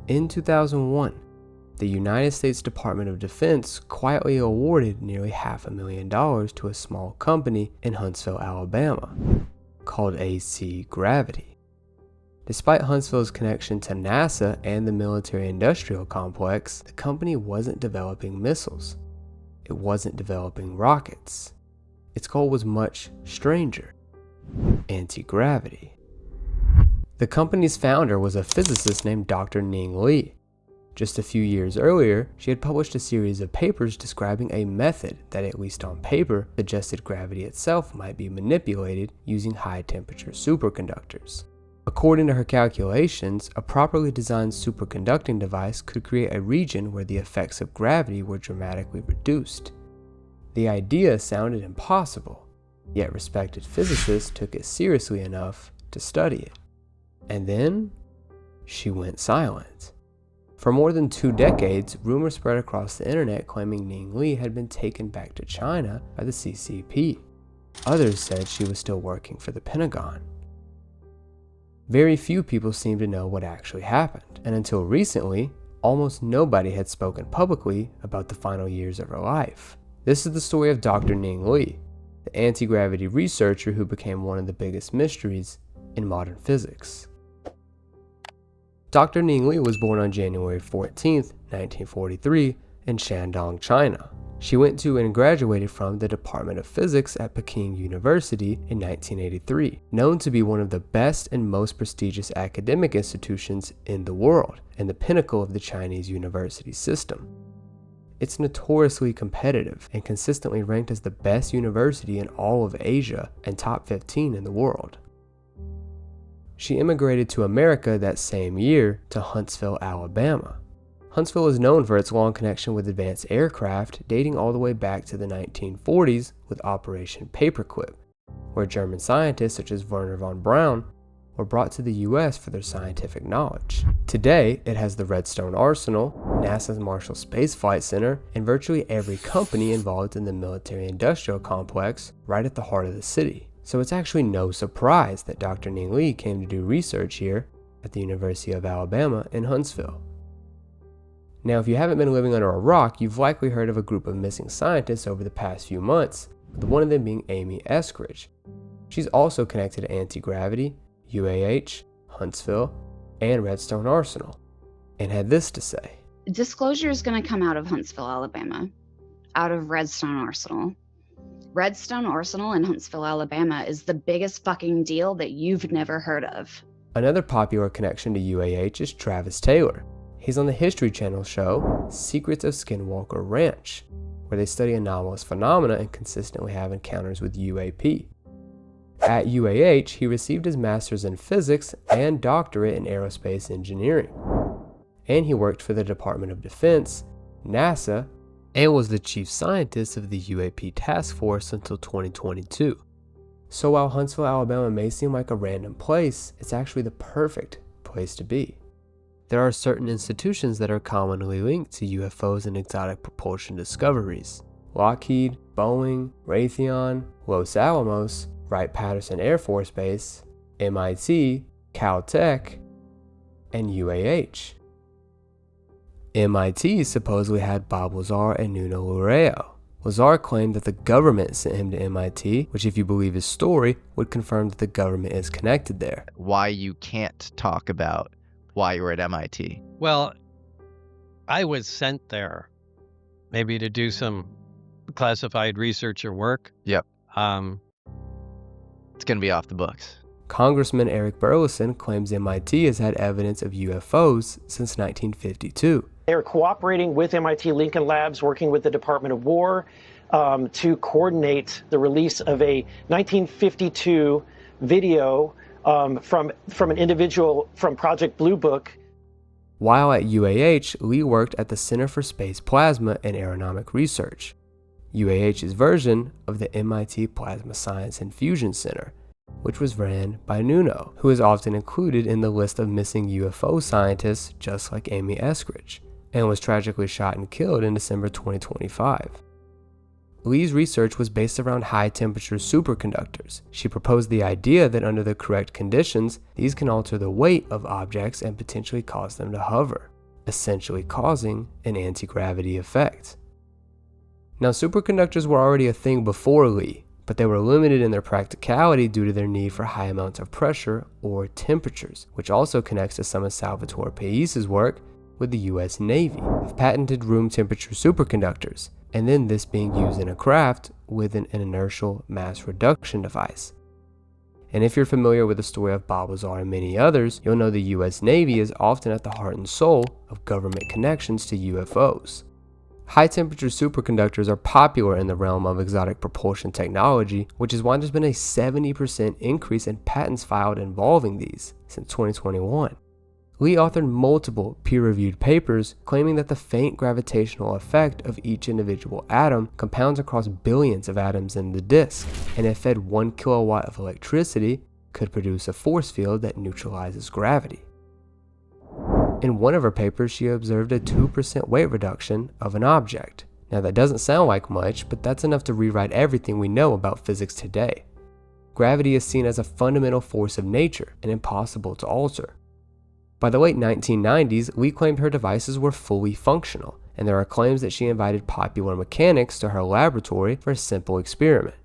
In 2001, the United States Department of Defense quietly awarded nearly $500,000 to a small company in Huntsville, Alabama, called AC Gravity. Despite Huntsville's connection to NASA and the military-industrial complex, the company wasn't developing missiles. It wasn't developing rockets. Its goal was much stranger: anti-gravity. The company's founder was a physicist named Dr. Ning Li. Just a few years earlier, she had published a series of papers describing a method that, at least on paper, suggested gravity itself might be manipulated using high-temperature superconductors. According to her calculations, a properly designed superconducting device could create a region where the effects of gravity were dramatically reduced. The idea sounded impossible, yet respected physicists took it seriously enough to study it. And then, she went silent. For more than 2 decades, rumors spread across the internet claiming Ning Li had been taken back to China by the CCP. Others said she was still working for the Pentagon. Very few people seemed to know what actually happened, and until recently, almost nobody had spoken publicly about the final years of her life. This is the story of Dr. Ning Li, the anti-gravity researcher who became one of the biggest mysteries in modern physics. Dr. Ning Li was born on January 14, 1943, in Shandong, China. She went to and graduated from the Department of Physics at Peking University in 1983, known to be one of the best and most prestigious academic institutions in the world and the pinnacle of the Chinese university system. It's notoriously competitive and consistently ranked as the best university in all of Asia and top 15 in the world. She immigrated to America that same year to Huntsville, Alabama. Huntsville is known for its long connection with advanced aircraft dating all the way back to the 1940s with Operation Paperclip, where German scientists such as Wernher von Braun were brought to the US for their scientific knowledge. Today, it has the Redstone Arsenal, NASA's Marshall Space Flight Center, and virtually every company involved in the military-industrial complex right at the heart of the city. So it's actually no surprise that Dr. Ning Li came to do research here at the University of Alabama in Huntsville. Now, if you haven't been living under a rock, you've likely heard of a group of missing scientists over the past few months, with one of them being Amy Eskridge. She's also connected to anti-gravity, UAH, Huntsville, and Redstone Arsenal, and had this to say. Disclosure is going to come out of Huntsville, Alabama, out of Redstone Arsenal. Redstone Arsenal in Huntsville, Alabama is the biggest fucking deal that you've never heard of. Another popular connection to UAH is Travis Taylor. He's on the History Channel show Secrets of Skinwalker Ranch, where they study anomalous phenomena and consistently have encounters with UAP. At UAH, he received his master's in physics and doctorate in aerospace engineering. And he worked for the Department of Defense, NASA, and was the chief scientist of the UAP task force until 2022. So while Huntsville, Alabama may seem like a random place, it's actually the perfect place to be. There are certain institutions that are commonly linked to UFOs and exotic propulsion discoveries: Lockheed, Boeing, Raytheon, Los Alamos, Wright-Patterson Air Force Base, MIT, Caltech, and UAH. MIT supposedly had Bob Lazar and Nuno Loureiro. Lazar claimed that the government sent him to MIT, which, if you believe his story, would confirm that the government is connected there. Why you can't talk about why you were at MIT? Well, I was sent there maybe to do some classified research or work. Yep. It's going to be off the books. Congressman Eric Burleson claims MIT has had evidence of UFOs since 1952. They are cooperating with MIT Lincoln Labs, working with the Department of War to coordinate the release of a 1952 video from an individual from Project Blue Book. While at UAH, Lee worked at the Center for Space Plasma and Aeronomic Research, UAH's version of the MIT Plasma Science and Fusion Center, which was ran by Nuno, who is often included in the list of missing UFO scientists just like Amy Eskridge, and was tragically shot and killed in December 2025. Lee's research was based around high-temperature superconductors. She proposed the idea that under the correct conditions, these can alter the weight of objects and potentially cause them to hover. essentially causing an anti-gravity effect. Now, superconductors were already a thing before Li, but they were limited in their practicality due to their need for high amounts of pressure or temperatures, which also connects to some of Salvatore Pais's work with the US Navy of patented room temperature superconductors, and then this being used in a craft with an inertial mass reduction device. And if you're familiar with the story of Bob Lazar and many others, you'll know the US Navy is often at the heart and soul of government connections to UFOs. High-temperature superconductors are popular in the realm of exotic propulsion technology, which is why there's been a 70% increase in patents filed involving these since 2021. Li authored multiple peer-reviewed papers claiming that the faint gravitational effect of each individual atom compounds across billions of atoms in the disk, and if fed 1 kilowatt of electricity, could produce a force field that neutralizes gravity. In one of her papers, she observed a 2% weight reduction of an object. Now that doesn't sound like much, but that's enough to rewrite everything we know about physics today. Gravity is seen as a fundamental force of nature and impossible to alter. By the late 1990s, Li claimed her devices were fully functional, and there are claims that she invited popular mechanics to her laboratory for a simple experiment.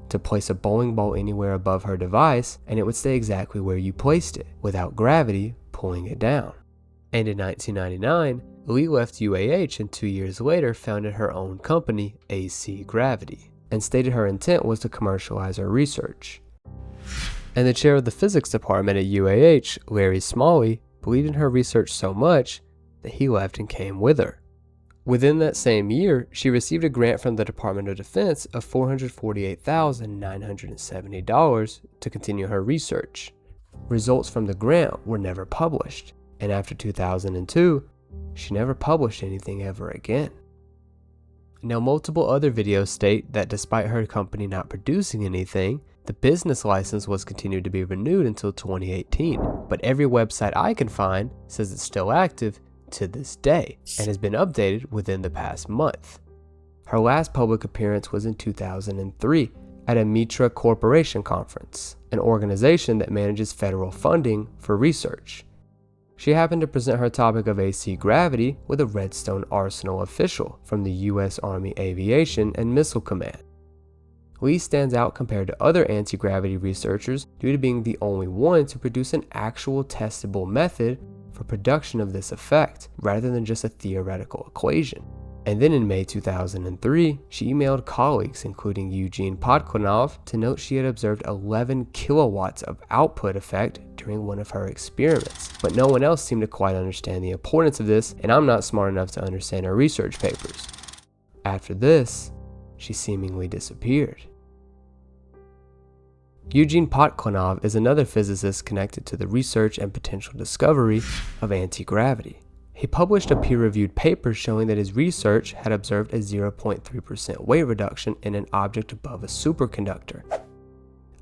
To place a bowling ball anywhere above her device, and it would stay exactly where you placed it, without gravity pulling it down. And in 1999, Li left UAH and 2 years later founded her own company, AC Gravity, and stated her intent was to commercialize her research. And the chair of the physics department at UAH, Larry Smalley, believed in her research so much that he left and came with her. Within that same year, she received a grant from the Department of Defense of $448,970 to continue her research. Results from the grant were never published, and after 2002, she never published anything ever again. Now, multiple other videos state that despite her company not producing anything, the business license was continued to be renewed until 2018, but every website I can find says it's still active to this day and has been updated within the past month. Her last public appearance was in 2003 at a Mitra Corporation conference, an organization that manages federal funding for research. She happened to present her topic of AC gravity with a Redstone Arsenal official from the U.S. Army Aviation and Missile Command. Li stands out compared to other anti-gravity researchers due to being the only one to produce an actual testable method for production of this effect, rather than just a theoretical equation. And then in May 2003, she emailed colleagues, including Eugne Podkletnov, to note she had observed 11 kilowatts of output effect during one of her experiments. But no one else seemed to quite understand the importance of this, and I'm not smart enough to understand her research papers. After this, she seemingly disappeared. Eugne Podkletnov is another physicist connected to the research and potential discovery of anti-gravity. He published a peer-reviewed paper showing that his research had observed a 0.3% weight reduction in an object above a superconductor.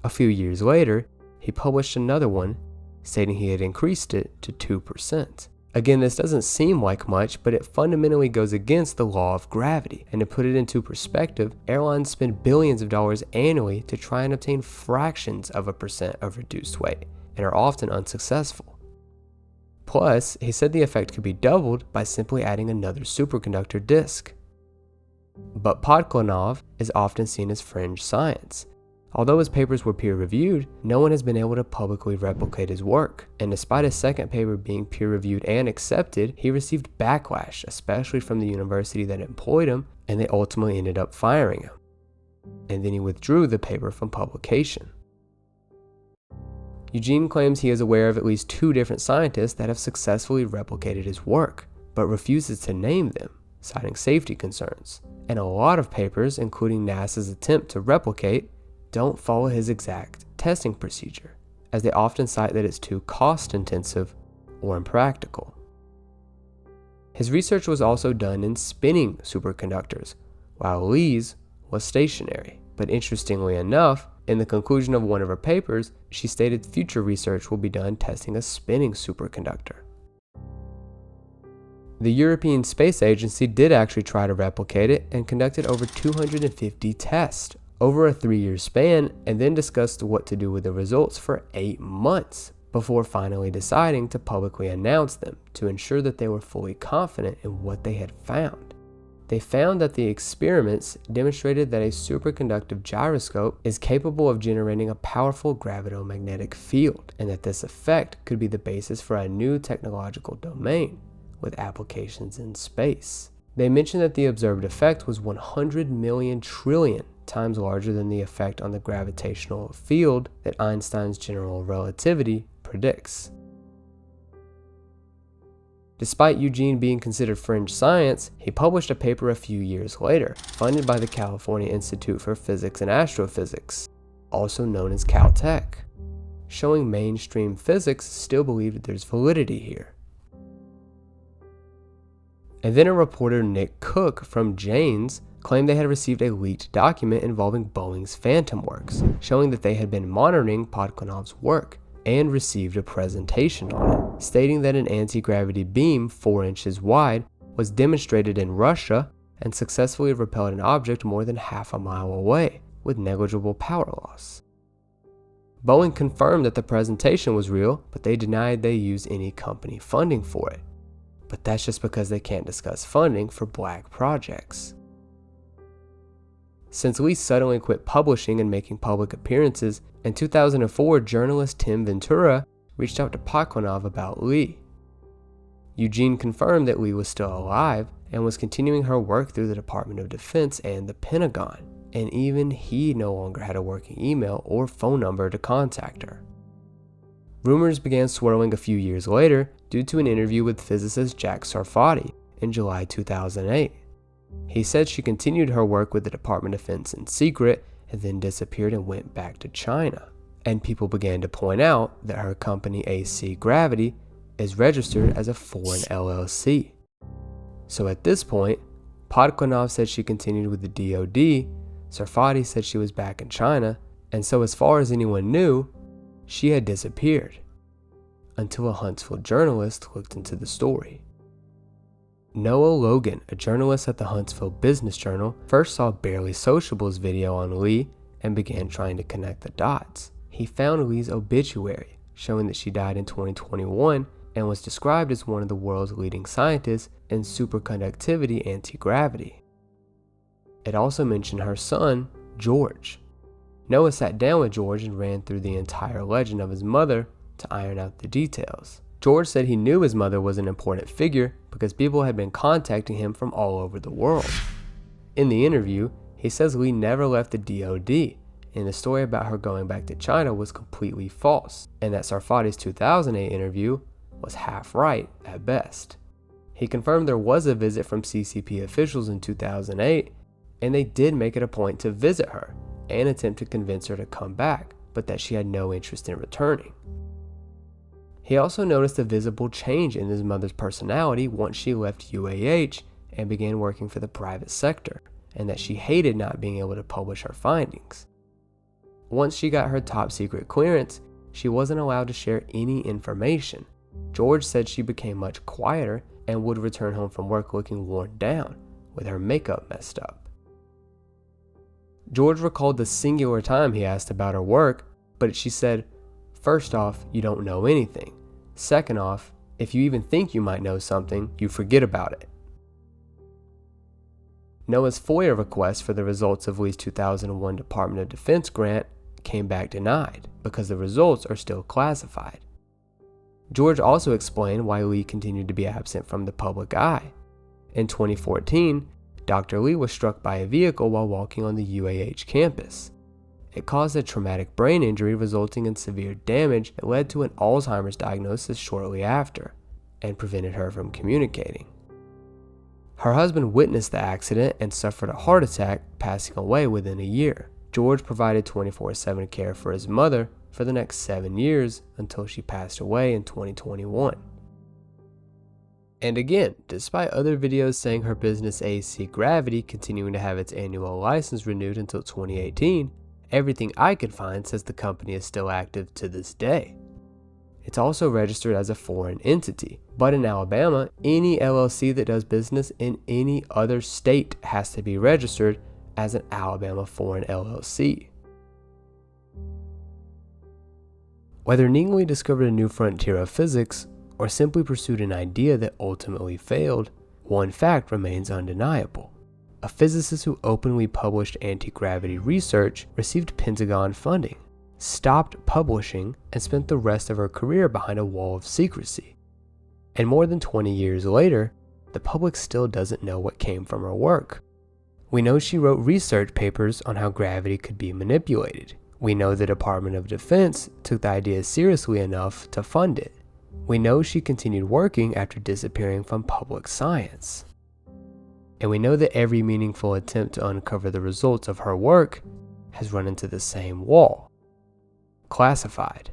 A few years later, he published another one stating he had increased it to 2%. Again, this doesn't seem like much, but it fundamentally goes against the law of gravity. And to put it into perspective, airlines spend billions of dollars annually to try and obtain fractions of a percent of reduced weight, and are often unsuccessful. Plus, he said the effect could be doubled by simply adding another superconductor disk. But Podkletnov is often seen as fringe science. Although his papers were peer-reviewed, no one has been able to publicly replicate his work. And despite his second paper being peer-reviewed and accepted, he received backlash, especially from the university that employed him, and they ultimately ended up firing him. And then he withdrew the paper from publication. Eugne claims he is aware of at least 2 different scientists that have successfully replicated his work, but refuses to name them, citing safety concerns. And a lot of papers, including NASA's attempt to replicate, don't follow his exact testing procedure, as they often cite that it's too cost-intensive or impractical. His research was also done in spinning superconductors, while Li's was stationary. But interestingly enough, in the conclusion of one of her papers, she stated future research will be done testing a spinning superconductor. The European Space Agency did actually try to replicate it and conducted over 250 tests over a 3-year span, and then discussed what to do with the results for 8 months before finally deciding to publicly announce them to ensure that they were fully confident in what they had found. They found that the experiments demonstrated that a superconductive gyroscope is capable of generating a powerful gravitomagnetic field, and that this effect could be the basis for a new technological domain with applications in space. They mentioned that the observed effect was 100 million trillion times larger than the effect on the gravitational field that Einstein's general relativity predicts. Despite Eugne being considered fringe science, he published a paper a few years later, funded by the California Institute for Physics and Astrophysics, also known as Caltech, showing mainstream physics still believed that there's validity here. And then a reporter, Nick Cook from Jane's, claimed they had received a leaked document involving Boeing's Phantom Works, showing that they had been monitoring Podkletnov's work and received a presentation on it, stating that an anti-gravity beam 4 inches wide was demonstrated in Russia and successfully repelled an object more than half a mile away with negligible power loss. Boeing confirmed that the presentation was real, but they denied they used any company funding for it. But that's just because they can't discuss funding for black projects. Since Li suddenly quit publishing and making public appearances, in 2004 journalist Tim Ventura reached out to Podkletnov about Li. Eugne confirmed that Li was still alive and was continuing her work through the Department of Defense and the Pentagon, and even he no longer had a working email or phone number to contact her. Rumors began swirling a few years later due to an interview with physicist Jack Sarfati in July 2008. He said she continued her work with the Department of Defense in secret and then disappeared and went back to China. And people began to point out that her company AC Gravity is registered as a foreign LLC. So at this point, Podkletnov said she continued with the DoD, Sarfati said she was back in China, and so as far as anyone knew, she had disappeared. Until a Huntsville journalist looked into the story. Noah Logan, a journalist at the Huntsville Business Journal, first saw Barely Sociable's video on Li and began trying to connect the dots. He found Li's obituary, showing that she died in 2021 and was described as one of the world's leading scientists in superconductivity anti-gravity. It also mentioned her son, George. Noah sat down with George and ran through the entire legend of his mother to iron out the details. George said he knew his mother was an important figure because people had been contacting him from all over the world. In the interview, he says Li never left the DoD, and the story about her going back to China was completely false, and that Sarfati's 2008 interview was half right at best. He confirmed there was a visit from CCP officials in 2008, and they did make it a point to visit her and attempt to convince her to come back, but that she had no interest in returning. He also noticed a visible change in his mother's personality once she left UAH and began working for the private sector, and that she hated not being able to publish her findings. Once she got her top secret clearance, she wasn't allowed to share any information. George said she became much quieter and would return home from work looking worn down, with her makeup messed up. George recalled the singular time he asked about her work, but she said, "First off, you don't know anything. Second off, if you even think you might know something, you forget about it." Noah's FOIA request for the results of Li's 2001 Department of Defense grant came back denied because the results are still classified. George also explained why Li continued to be absent from the public eye. In 2014, Dr. Li was struck by a vehicle while walking on the UAH campus. It caused a traumatic brain injury resulting in severe damage that led to an Alzheimer's diagnosis shortly after and prevented her from communicating. Her husband witnessed the accident and suffered a heart attack, passing away within a year. George provided 24/7 care for his mother for the next 7 years until she passed away in 2021. And again, despite other videos saying her business AC Gravity continuing to have its annual license renewed until 2018, everything I could find says the company is still active to this day. It's also registered as a foreign entity, but in Alabama, any LLC that does business in any other state has to be registered as an Alabama foreign LLC. Whether Ning Li discovered a new frontier of physics or simply pursued an idea that ultimately failed, one fact remains undeniable. A physicist who openly published anti-gravity research received Pentagon funding, stopped publishing, and spent the rest of her career behind a wall of secrecy. And more than 20 years later, the public still doesn't know what came from her work. We know she wrote research papers on how gravity could be manipulated. We know the Department of Defense took the idea seriously enough to fund it. We know she continued working after disappearing from public science. And we know that every meaningful attempt to uncover the results of her work has run into the same wall: classified.